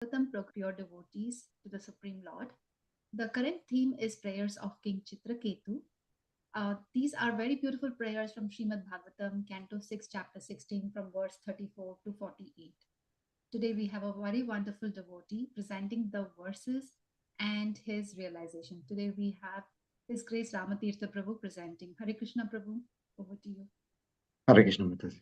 Pure devotees to the Supreme Lord. The current theme is prayers of King Chitraketu. These are very beautiful prayers from Srimad Bhagavatam, Canto 6, Chapter 16, from verse 34 to 48. Today we have a very wonderful devotee presenting the verses and his realization. Today we have His Grace Rama Tirtha Prabhu presenting. Hare Krishna Prabhu, over to you. Hare Krishna Mataji.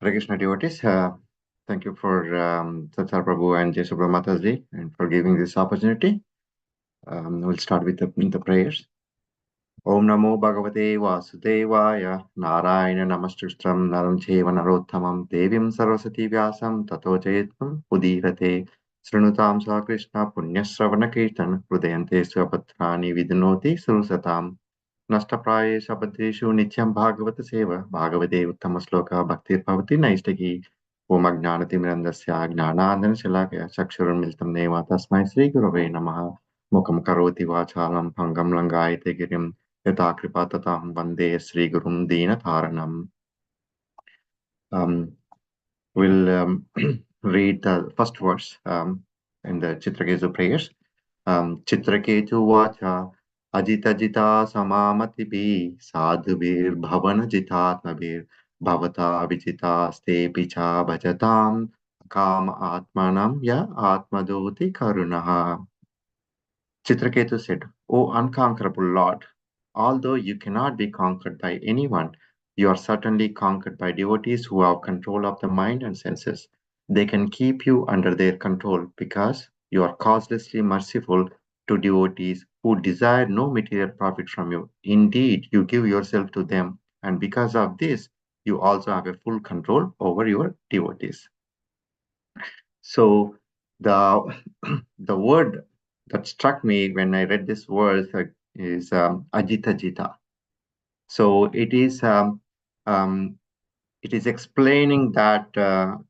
Hare Krishna devotees, thank you for Tathar Prabhu and Jai Subra Mataji and for giving this opportunity. We'll start with the prayers. Om Namo Bhagavate Vasudevaya Narayana Namastustram Naram Cheva Narottamam Devim Saraswati Vyasam Tato Jayatvam Udirate Srinutam Sa Krishna Punyasravana Kirtan Hridayante Swapatrani Vidinoti Surusatam Nashtapraye Shabadeshu Nityam Bhagavata Seva Bhagavate Uttama Sloka Bhaktir Bhavati Naistaki Om Agnanatimirandasya Gnanandana Shalakaya Chakshuram Miltam Neva Tasmai Sri Gurave Namaha Mukam Karoti Vachalam Pangam Langayate Girim Yata Kripatataham Vande Sri Gurum Dina Taranam. We'll read the first verse in the Chitraketu prayers. Chitraketu Vacha Ajita Jita Samamatibi Sadhubir Bhavana Jitatmabir Bhavata Vijita Ste Picha Bhajatam Kama Atmanam Ya Atmadoti Karunaha. Chitraketu said, O unconquerable Lord, although you cannot be conquered by anyone, you are certainly conquered by devotees who have control of the mind and senses. They can keep you under their control because you are causelessly merciful to devotees who desire no material profit from you. Indeed, you give yourself to them, and because of this, you also have a full control over your devotees. So the the word that struck me when I read this verse is Ajita Jita. So it is explaining that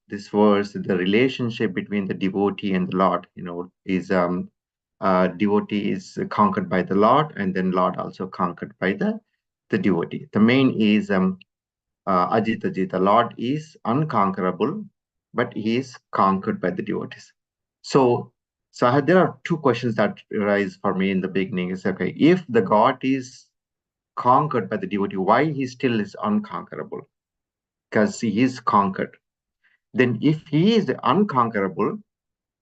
this verse, the relationship between the devotee and the Lord, is devotee is conquered by the Lord, and then Lord also conquered by the devotee. The main is Ajita Jita. Lord is unconquerable, but he is conquered by the devotees. So there are two questions that arise for me in the beginning. Is okay, if the God is conquered by the devotee, why he still is unconquerable? Because he is conquered. Then if he is unconquerable,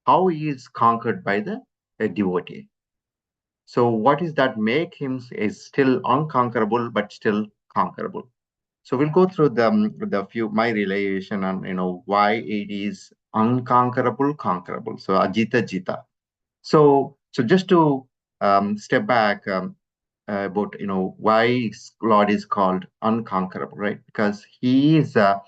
how he is conquered by the devotee? So what is that make him is still unconquerable but still conquerable? So we'll go through the few my realization on why it is unconquerable, conquerable. So Ajita Jita. So just to step back about why Lord is called unconquerable, right? Because he is a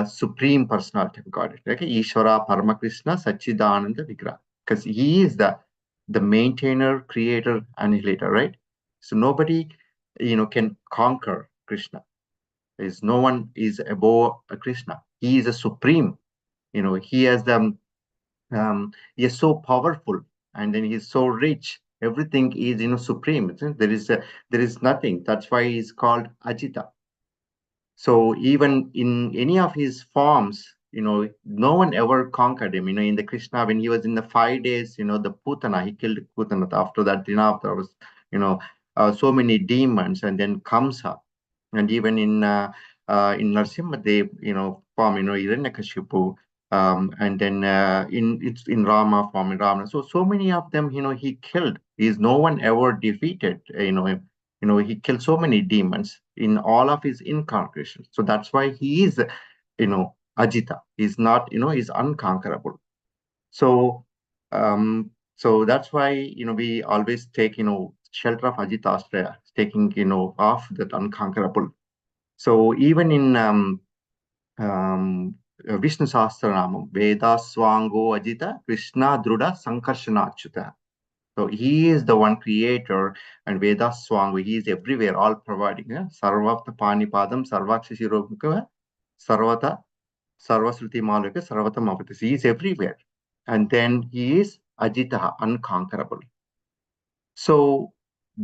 supreme personality of God, okay? Ishvara Paramakrishna Sachidananda Vigraha. Because he is the maintainer, creator, annihilator, right? So nobody can conquer Krishna. Is no one is above Krishna. He is a supreme. He has he is so powerful, and then he is so rich. Everything is supreme. There is nothing. That's why he is called Ajita. So even in any of his forms, no one ever conquered him. In the Krishna, when he was in the 5 days, the Putana, he killed Putana. After that, there was, so many demons, and then Kamsa, and even in Narsimha Dev, form, Hiranyakashipu, and then it's in Rama form, in Rama. So many of them, he killed. Is no one ever defeated, he killed so many demons in all of his incarnations. So that's why he is, Ajita. He's not, he's unconquerable. So, so that's why, we always take, shelter of Ajitashraya, taking, off that unconquerable. So even in Vishnu Sahasranamam, Veda Swango Ajita Krishna Druda Sankarshana Achyuta. So he is the one creator, and Veda Swango, he is everywhere, all providing. Sarvata Panipadam, Sarvakshishirokava, Sarvata, Sarvasruti Malika, Sarvata Mavatis. He is everywhere. And then he is Ajita, unconquerable. So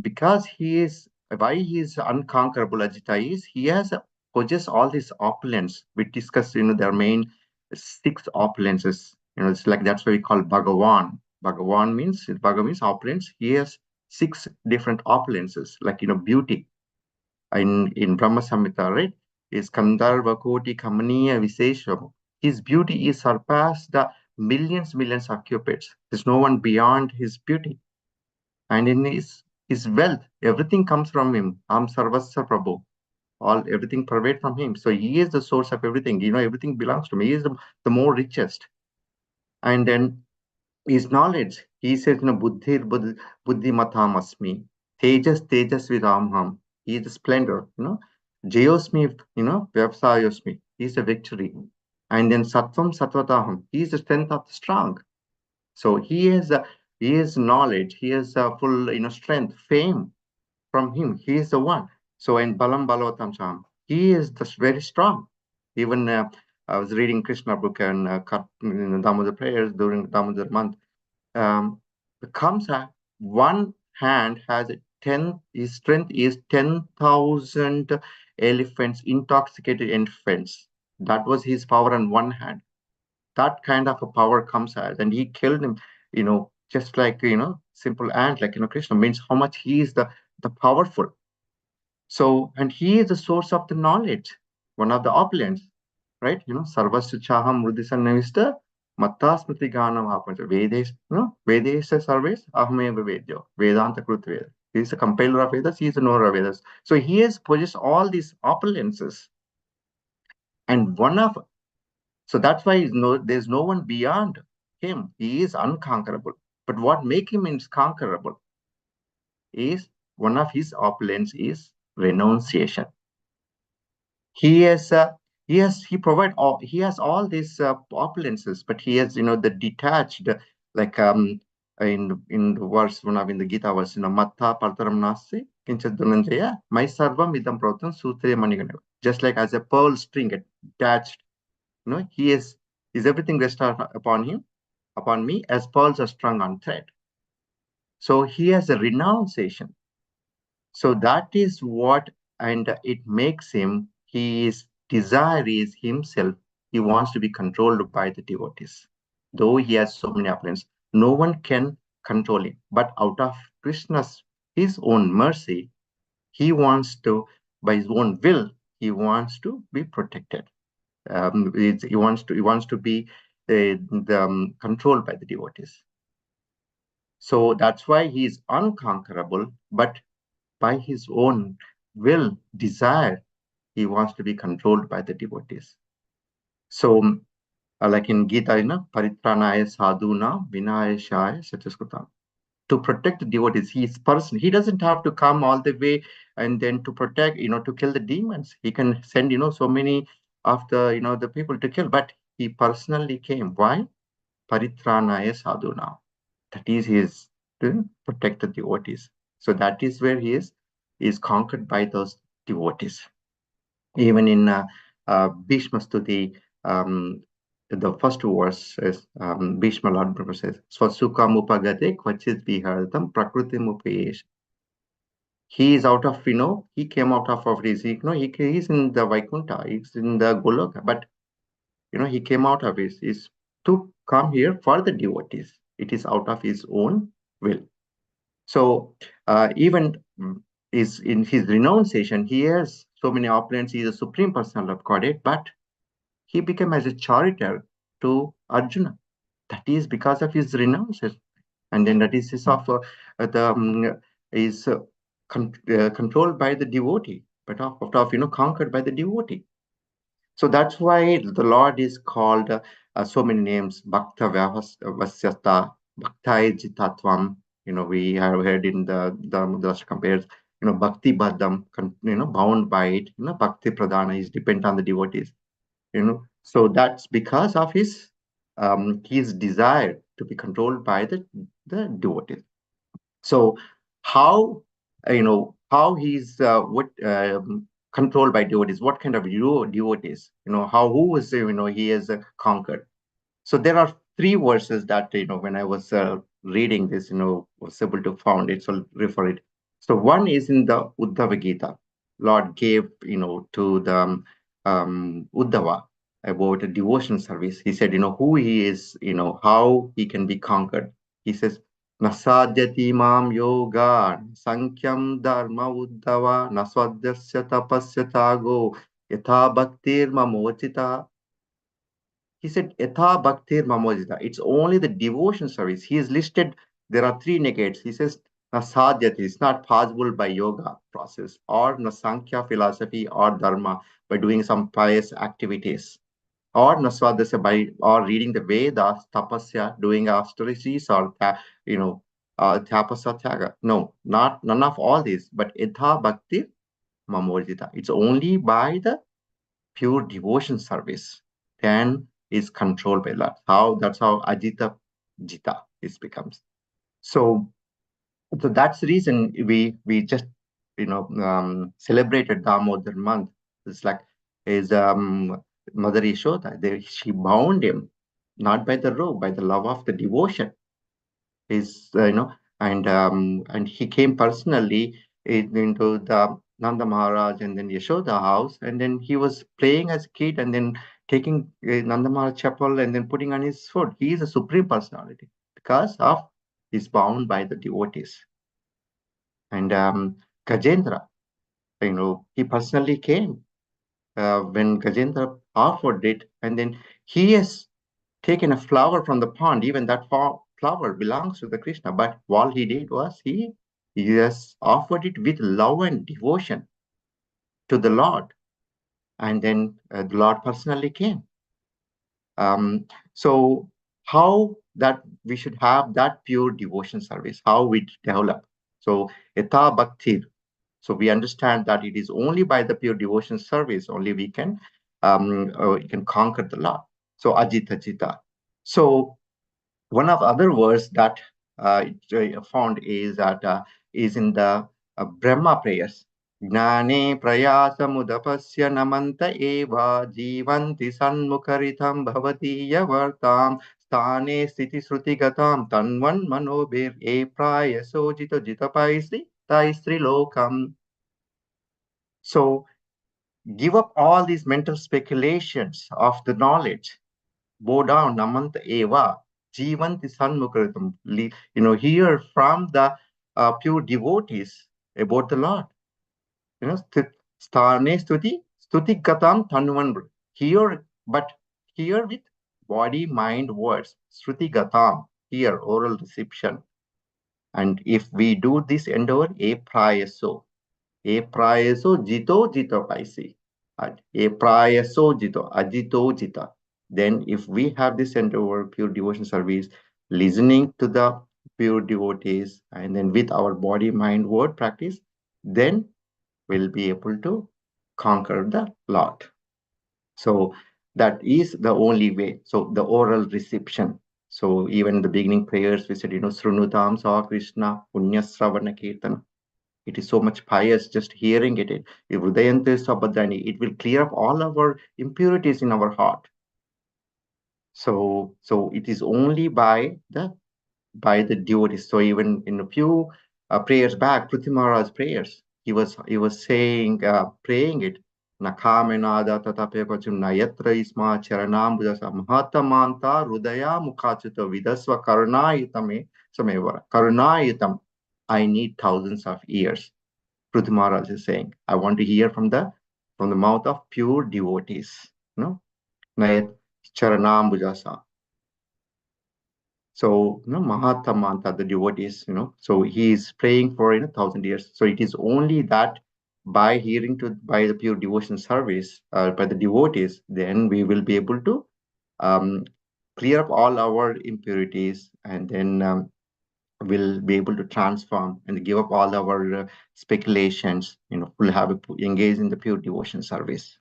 because why he is unconquerable, Ajita, is he has possess all these opulence. We discussed, their main six opulences. It's like that's why we call Bhagavan. Bhagavan means opulence. He has six different opulences, like beauty. In Brahma Samhita, right? Is Kandharva Koti Kamaniya Visesham. His beauty is surpassed the millions of cupids. There's no one beyond his beauty. And in his wealth, everything comes from him. Am Sarvasya Prabhu. Everything pervade from him. So he is the source of everything. Everything belongs to me. He is the more richest. And then his knowledge, he says, buddhi matam asmi. Tejas vidamham. He is the splendor. Jayosmi, Vyavsayosmi. He is the victory. And then Sattvam Sattvataham. He is the strength of the strong. So he has knowledge, he has full strength, fame from him. He is the one. So in Balam Balavatam Cham, he is very strong. Even I was reading Krishna book and Damodar prayers during the Damodar month. The Kamsa, one hand has 10, his strength is 10,000 elephants, intoxicated elephants. That was his power on one hand. That kind of a power comes as, and he killed him, just like, simple ant, like, Krishna means how much he is the powerful. So, and he is the source of the knowledge, one of the opulence, right? Sarvasya Chaham Rudisanavista, Matta Smriti Ganam Apancha, Vedes, Vedesa Sarves, Ahmeva Vedyo, Vedanta Krut Veda. He is a compiler of Vedas, he is a knower of Vedas. So he has possessed all these opulences. And so that's why there's no one beyond him. He is unconquerable. But what makes him inconquerable is one of his opulence is renunciation. He has he has all these opulences, but he has the detached, like in the verse one of in the Gita verse, matta partaram nasti kinchad dhananjaya my sarvam idam protam sutre manigana. Just like as a pearl string attached, he is everything rested upon me as pearls are strung on thread. So he has a renunciation. So that is what, and it makes him, his desire is himself. He wants to be controlled by the devotees. Though he has so many opponents, no one can control him. But out of his own mercy, he wants to, by his own will, he wants to be protected. He wants to be controlled by the devotees. So that's why he is unconquerable, but by his own will, desire, he wants to be controlled by the devotees. So, like in Gita, Paritranaya Sadhuna Vinayashaya Satyaskutam. To protect the devotees, he is person. He doesn't have to come all the way and then to protect, to kill the demons. He can send, so many of the people to kill, but he personally came. Why? Paritranaya Sadhuna. That is his to protect the devotees. So that is where he is conquered by those devotees. Even in Bhishma Stuti, the first verse is Bhishma Lord Brahma says, Swasukam upagate kvachit vihardam prakritim upayesh. He is out of, he came out of his, he's in the Vaikuntha, he's in the Goloka, but, he came out of his, is to come here for the devotees. It is out of his own will. So even is in his renunciation, he has so many opulence. He is a supreme personal of Godhead, but he became as a charioteer to Arjuna. That is because of his renunciation, and then that is his of is controlled by the devotee, but conquered by the devotee. So that's why the Lord is called so many names: Bhakta Vasyata, Bhaktai Jitatvam. We have heard in the compares, Bhakti Badam, bound by it. Bhakti Pradhana is dependent on the devotees. So that's because of his desire to be controlled by the devotees. So how he's what controlled by devotees, what kind of devotees, who is he is conquered. So there are three verses that when I was reading this, was able to found it, so refer it. So one is in the Uddhava Gita. Lord gave, to the Uddhava about a devotion service. He said, who he is, how he can be conquered. He says, Nasadyati mam yoga sankyam dharma uddhava nasvadyasya tapasya tago yatha bhaktir mamochita. He said, Yatha Bhaktir Mamojita. It's only the devotion service. He is listed, there are three negates. He says, Nasadhyati, it's not possible by yoga process or Nasankhya philosophy or dharma by doing some pious activities or Naswadasya by or reading the Vedas, tapasya, doing austerities or, tapasya tyaga. No, not none of all these, but Yatha Bhaktir Mamojita. It's only by the pure devotion service, then is controlled by love. That's how Ajita Jita is becomes. So that's the reason we just celebrated Damodar month. It's like his Mother Yashoda. She bound him not by the robe, by the love of the devotion. His and he came personally into the Nanda Maharaj and then Yashoda house, and then he was playing as a kid, and then taking Nanda Maharaj chapel and then putting on his foot. He is a supreme personality because of he's bound by the devotees. And Gajendra, he personally came when Gajendra offered it, and then he has taken a flower from the pond. Even that flower belongs to the Krishna. But all he did was he has offered it with love and devotion to the Lord. And then the Lord personally came. So how that we should have that pure devotion service, how we develop. So Yatha Bhaktir. So we understand that it is only by the pure devotion service only we can conquer the Lord. So Ajita Jita. So one of the other words that found is in the Brahma prayers. Gnane prayasamudapasya namanta eva jivanti sanmukaritam bhavati yavartam sthane sthiti sruti gatam tanvan manobir e prayaso jito jitapaisi taistri lokam. So give up all these mental speculations of the knowledge. Bow down, namanta eva, jivanti sanmukaritam. Hear from the pure devotees about the Lord. Sthane stuti gatam tanuvan. Hear, but hear with body, mind, words. Sruti gatam, hear, oral reception. And if we do this endeavor, e prayaso. E prayaso jito jito paisi. E prayaso jito, ajito jita. Then if we have this endeavor, pure devotion service, listening to the pure devotees, and then with our body, mind, word practice, then we'll be able to conquer the Lord. So that is the only way. So the oral reception. So even in the beginning prayers, we said, Srunutam Sa Krishna Punya Sravana Kirtana. It is so much pious just hearing it. If Hridayante Sabadani, it will clear up all our impurities in our heart. So it is only by the devotees. So even in a few prayers back, Prithvi Maharaj's prayers, he was saying, praying it. Nakamenada tatapekachum nayatra isma charanam budasa mahatamanta rudaya mukhachita vidasva karunayitame samevara. Karunayitam. I need thousands of years. Prithvi Maharaj is saying, I want to hear from the mouth of pure devotees. Nayat charanam budasa. So, Mahatamanta, the devotees, so he is praying for 1,000 years. So it is only that by by the pure devotion service, by the devotees, then we will be able to um, clear up all our impurities, and then we'll be able to transform and give up all our speculations. We'll engage in the pure devotion service.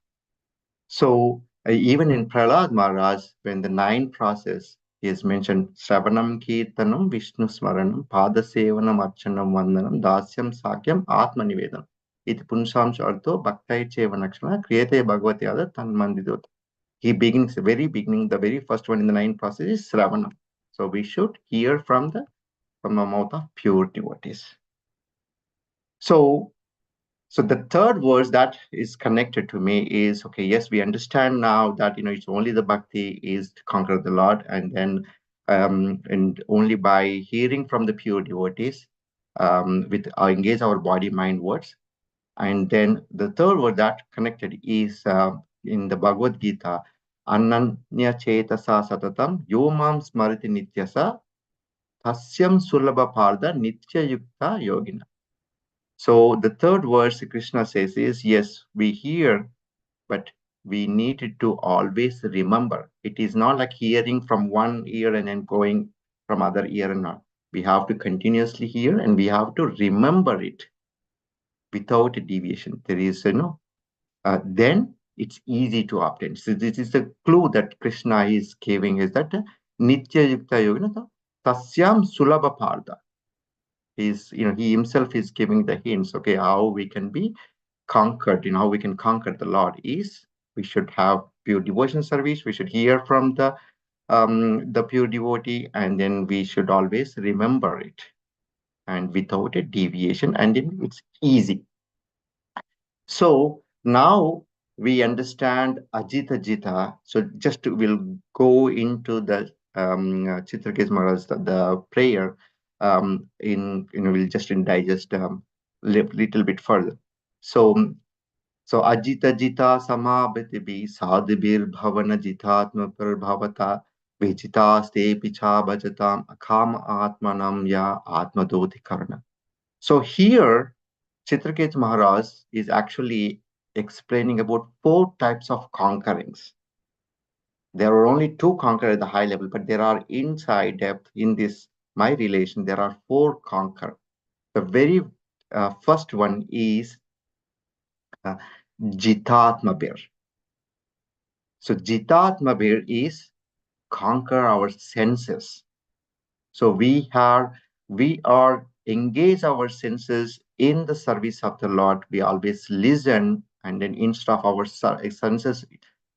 So even in Prahlad Maharaj, when the nine process, he has mentioned Shravanam Kirtanam Vishnu Smaranam Padasevanam Archanam Vandanam Dasyam Sakyam Atma Nivedanam. Iti Punsham Sharto Bhaktai Chevanakshana Kriyate Bhagavati Ada Tanmandidot. He begins the very beginning, the very first one in the nine process is Shravanam. So we should hear from the mouth of pure devotees. So So the third verse that is connected to me is, okay, yes, we understand now that it's only the bhakti is to conquer the Lord, and then and only by hearing from the pure devotees, with engage our body, mind, words. And then the third word that connected is in the Bhagavad Gita, Ananya Chetasa Satatam Yomam Smariti Nityasa Tasyam Sulabha Parda Nitya Yukta Yogina. So the third verse Krishna says is, yes, we hear, but we needed to always remember. It is not like hearing from one ear and then going from other ear and not. We have to continuously hear and we have to remember it without a deviation. There is, then it's easy to obtain. So this is the clue that Krishna is giving, is that Nitya Yukta Yogina Tasyam Sulabha Parda. He himself is giving the hints, okay, how we can be conquered, how we can conquer the Lord is we should have pure devotion service, we should hear from the pure devotee, and then we should always remember it and without a deviation, and then it's easy. So now we understand Ajita Jita. So just we'll go into the Chitraketu Maharaj, the prayer, we'll just digest little bit further. So Ajita Jita Samabhitibi Sadhibir Bhavana Jitatma Prabhavata Vijita Ste Picha Bhajatam Akam Atmanam Ya Atmadoti Karna. So here Chitraketu Maharaj is actually explaining about four types of conquerings. There are only two conquer at the high level, but there are inside depth in this my relation. There are four conquer. The very first one is uh, Jitatmabir. So Jitatmabir is conquer our senses. So we are engage our senses in the service of the Lord. We always listen, and then instead of our senses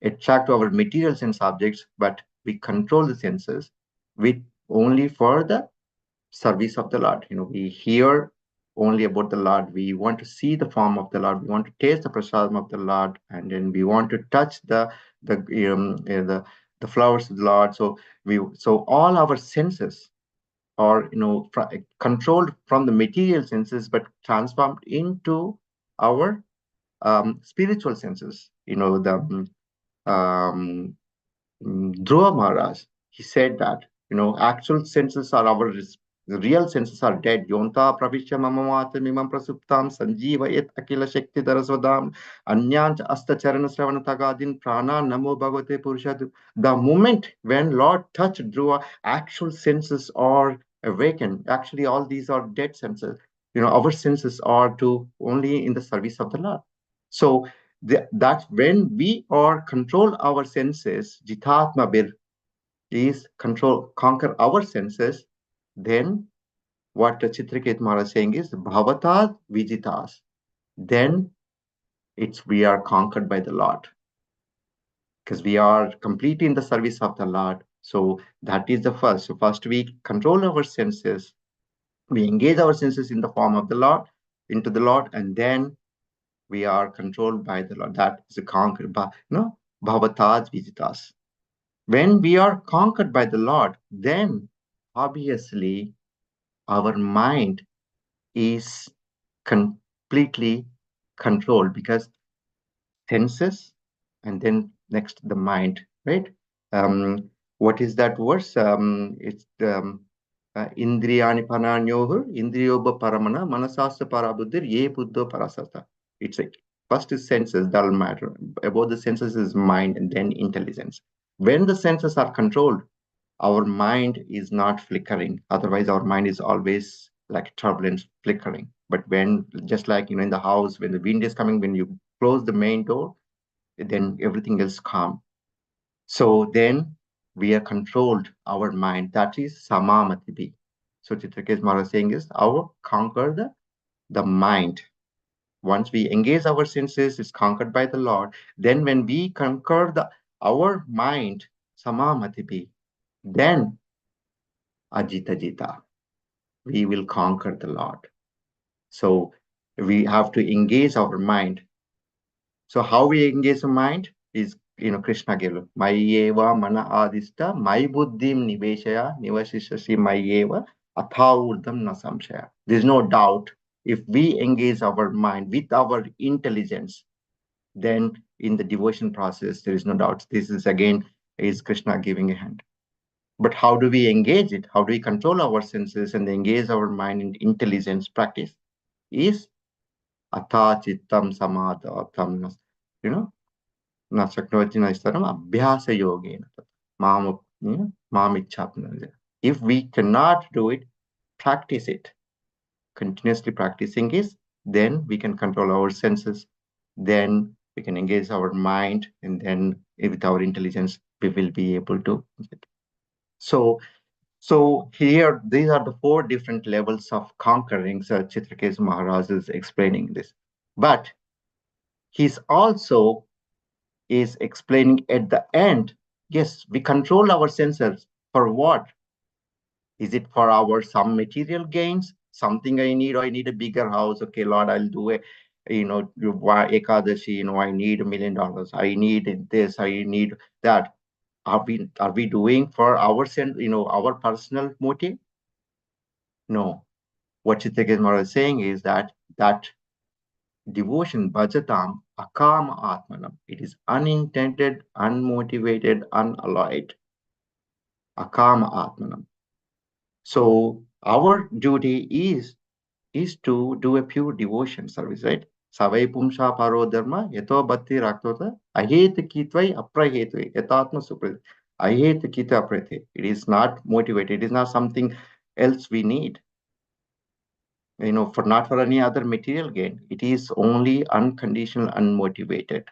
attract to our material sense objects, but we control the senses with only for the service of the Lord. We hear only about the Lord. We want to see the form of the Lord. We want to taste the prasadam of the Lord, and then we want to touch the the flowers of the Lord. So all our senses are controlled from the material senses, but transformed into our spiritual senses. Um, Dhruva Maharaj, he said that, actual senses are the real senses are dead. Yonta pravishya mamamata mimam prasuptam sanjeeva yet akila shakti darasvadam anyancha asta charana sravana tagadin prana namo bhagavate purushadu. The moment when Lord touched Dhruva, actual senses are awakened. Actually, all these are dead senses. Our senses are to only in the service of the Lord. So that's when we are control our senses, jitatma bir is conquer our senses, then what Chitraketu Maharaj is saying is bhavatat vijitas. Then we are conquered by the Lord, because we are completely in the service of the Lord. So that is the first. So first we control our senses, we engage our senses in the form of the Lord, into the Lord, and then we are controlled by the Lord. That is a conquered by bhavatat vijitas. When we are conquered by the Lord, then obviously our mind is completely controlled, because senses and then next the mind, right? What is that verse? It's Indriyani pananyohur indriyoba paramana manasasa parabuddhir ye buddho parasarta. It's like first is senses, dull matter. Above the senses is mind and then intelligence. When the senses are controlled, our mind is not flickering. Otherwise, our mind is always like turbulent flickering. But when, just like in the house, when the wind is coming, when you close the main door, then everything is calm. So then we are controlled, our mind. That is samamatibi. So Chitraketu Maharaj saying is our conquer the mind. Once we engage our senses, it's conquered by the Lord. Then when we conquer our mind, samamatibi, then Ajita Jita, we will conquer the Lord. So We have to engage our mind. So how we engage the mind is, Krishna gave Mayeva mana adista, my buddhim niveshaya, nivashishasi mayeva, athaurdam na samshaya. There's no doubt if we engage our mind with our intelligence, then in the devotion process, there is no doubt. This is again is Krishna giving a hand. But how do we engage it? How do we control our senses and engage our mind in intelligence practice? Is atha chittam samadhatam, you know, न शक्नोति न स्तरम् अभ्यासयोगेन मामिच्छाप्नुते. If we cannot do it, practice it. Continuously practicing is, then we can control our senses, then we can engage our mind, and then with our intelligence, we will be able to. So, so here, these are the 4 different levels of conquering. So Chitraketu Maharaj is explaining this. But he's also is explaining at the end, yes, we control our senses. For what? Is it for our some material gains? Something I need a bigger house. Okay, Lord, I'll do it. Ekadashi, I need $1 million. I need this, I need that. Are we doing for our sense, our personal motive? No. What Chitraketu Maharaj is saying is that devotion, bhajatam, akama atmanam. It is unintended, unmotivated, unalloyed. Akama atmanam. So our duty is to do a pure devotion service, right? Savai pumsha paro dharma yato bhakti raktota aheta kitvai aprahetve yatatma supra. Aheta kita aprate. It is not motivated. It is not something else we need. For not for any other material gain. It is only unconditional, unmotivated.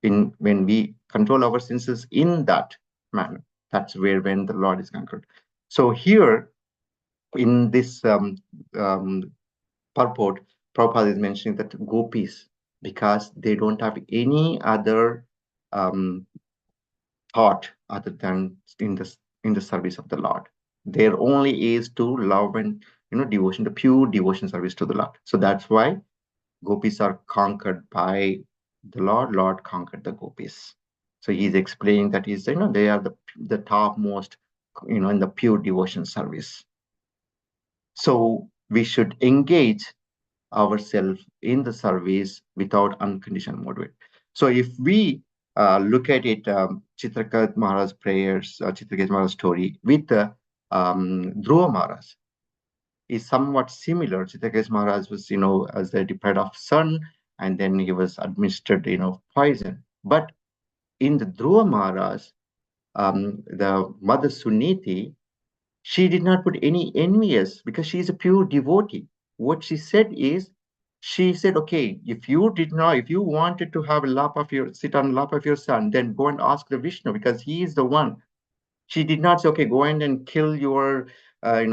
When we control our senses in that manner, that's when the Lord is conquered. So here in this purport, Prabhupada is mentioning that gopis, because they don't have any other thought other than in the service of the Lord. Their only is to love and devotion, the pure devotion service to the Lord. So that's why gopis are conquered by the Lord. Lord conquered the gopis. So he's explaining that they are the topmost in the pure devotion service. So we should engage ourselves in the service without unconditional motivation. So if we look at it, Chitraketu Maharaj's prayers, Chitraketu Maharaj's story with Dhruva Maharaj is somewhat similar. Chitraketu Maharaj was, as the deprived of sun, and then he was administered, poison. But in the Dhruva Maharaj, the mother Suniti, she did not put any envious because she is a pure devotee. What she said is, she said, okay, if you wanted to have sit on lap of your son, then go and ask the Vishnu because he is the one. She did not say, okay, go in and kill your,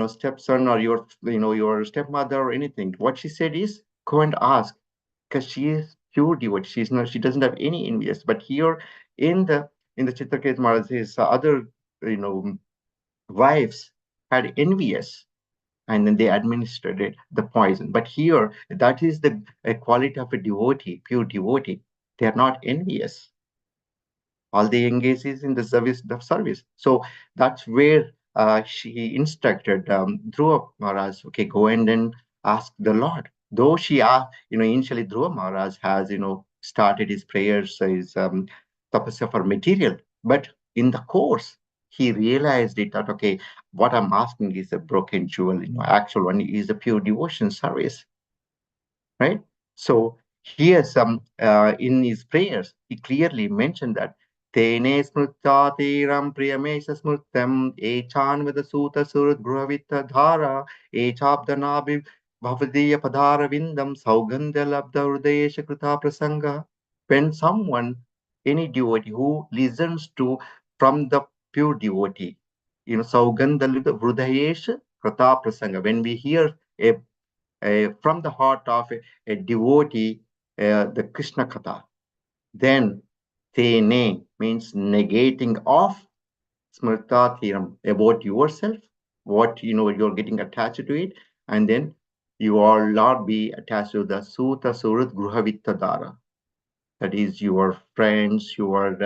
stepson or your stepmother or anything. What she said is, go and ask, because she is pure devotee. She doesn't have any envious. But here in the Chitraketu Maharaj, his other, wives had envious, and then they administered the poison. But here, that is the quality of a devotee, pure devotee. They are not envious. All they engage is in the service. So that's where she instructed Dhruva Maharaj, okay, go and then ask the Lord. Though she asked, initially Dhruva Maharaj has, started his prayers, his tapasya for material, but in the course, he realized it that, okay, what I'm asking is a broken jewel, actual one is a pure devotion service, right? So here in his prayers, he clearly mentioned that Tene smrta tiram priyamesha smrtam echanvada suta surut brhavita dhara echabdanabi bhavadiya padara vindam saugandha labda hridayesha krita prasanga. When someone, any devotee who listens to from the pure devotee, saugandha labda hridayesha krita prasanga, when we hear from the heart of a devotee, the Krishna Katha, then Tene means negating of Smrta Thiram about yourself, what you're getting attached to it, and then you will not be attached to the Suta Surut Gruhavittadara. That is your friends, your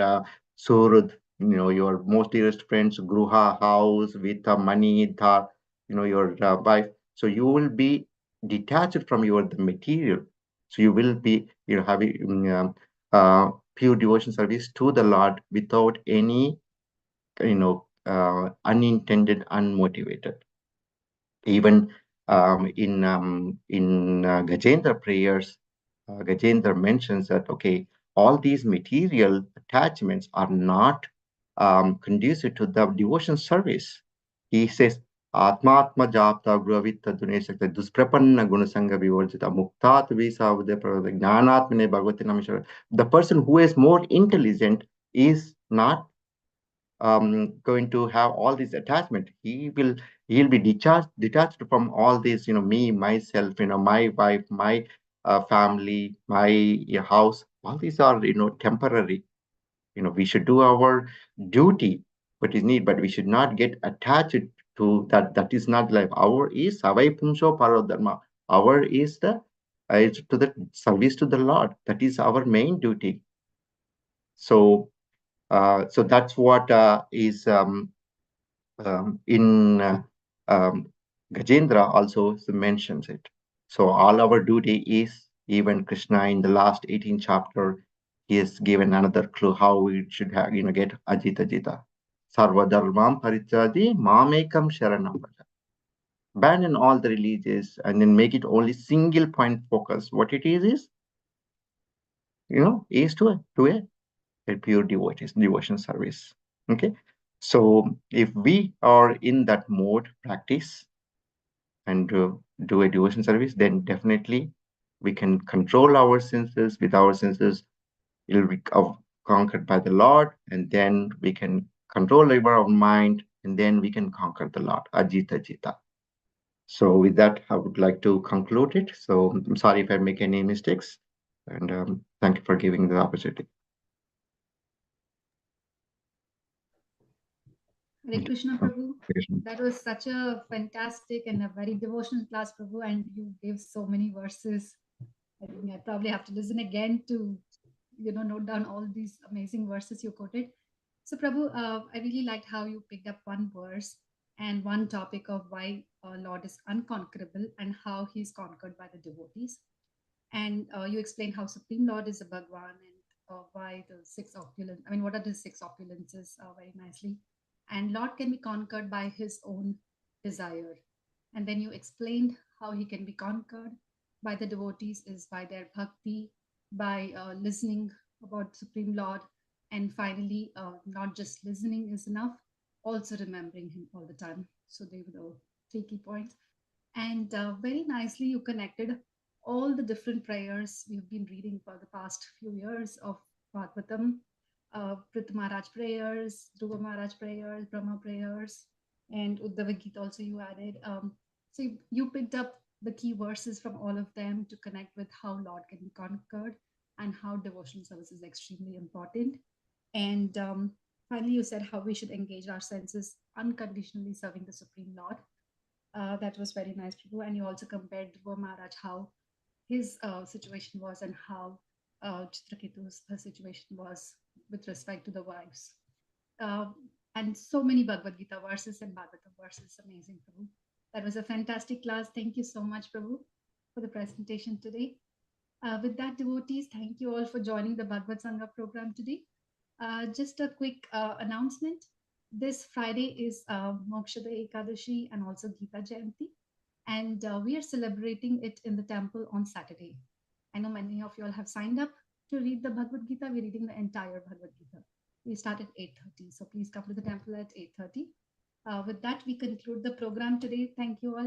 Surut, your most dearest friends, Gruha, house, with money, your wife. So you will be detached from your the material. So you will be, having pure devotion service to the Lord without any, unintended, unmotivated. Even in Gajendra prayers, Gajendra mentions that okay, all these material attachments are not conducive to the devotion service. He says, Atmatma japta gravita duneshakta dusprapanna gunasanga vivarjita muktat visavade pravada jnanatmane bhagavati namishara. The person who is more intelligent is not going to have all this attachment. He'll be detached from all this, me, myself, my wife, my family, my house. All these are temporary. We should do our duty, but we should not get attached to that. That is not life. Our is savai pumso parodharma. Our is the is to the service to the Lord. That is our main duty. So that's what is in Gajendra also mentions it. So all our duty is, even Krishna in the last 18th chapter, he has given another clue how we should have, get Ajita Jita. Sarva Dharmam Parityadi Mamekam Sharanam Vraja. Abandon all the religions and then make it only single point focus. What it is, is a pure devotion service. Okay. So if we are in that mode, practice and do a devotion service, then definitely we can control our senses. With our senses, it'll be conquered by the Lord, and then we can control over our mind, and then we can conquer the Lord. Ajita Jita. So with that, I would like to conclude it. So I'm sorry if I make any mistakes, and thank you for giving the opportunity. Hare Krishna, Prabhu. That was such a fantastic and a very devotional class, Prabhu, and you gave so many verses. I think I probably have to listen again to, note down all these amazing verses you quoted. So, Prabhu, I really liked how you picked up one verse and one topic of why Lord is unconquerable and how he's conquered by the devotees. And you explained how Supreme Lord is a Bhagwan and why the six opulence. I mean, what are the six opulences very nicely. And Lord can be conquered by his own desire. And then you explained how he can be conquered by the devotees is by their bhakti, by listening about Supreme Lord, and finally, not just listening is enough, also remembering him all the time. So they were the three key points. And very nicely, you connected all the different prayers we've been reading for the past few years of Bhagavatam, Prith Maharaj prayers, Dhruva Maharaj prayers, Brahma prayers, and Uddhava Gita also you added. So you picked up the key verses from all of them to connect with how Lord can be conquered and how devotional service is extremely important. And finally, you said how we should engage our senses unconditionally serving the Supreme Lord. That was very nice, Prabhu. And you also compared Dhruva Maharaj, how his situation was and how Chitraketu's situation was with respect to the wives. Uh, and so many Bhagavad Gita verses and Bhagavatam verses. Amazing, Prabhu. That was a fantastic class. Thank you so much, Prabhu, for the presentation today. With that, devotees, thank you all for joining the BhagavatSanga program today. Just a quick announcement. This Friday is Mokshada Ekadashi and also Gita Jayanti. And we are celebrating it in the temple on Saturday. I know many of you all have signed up to read the Bhagavad Gita. We're reading the entire Bhagavad Gita. We start at 8:30. So please come to the temple at 8:30. With that, we conclude the program today. Thank you all.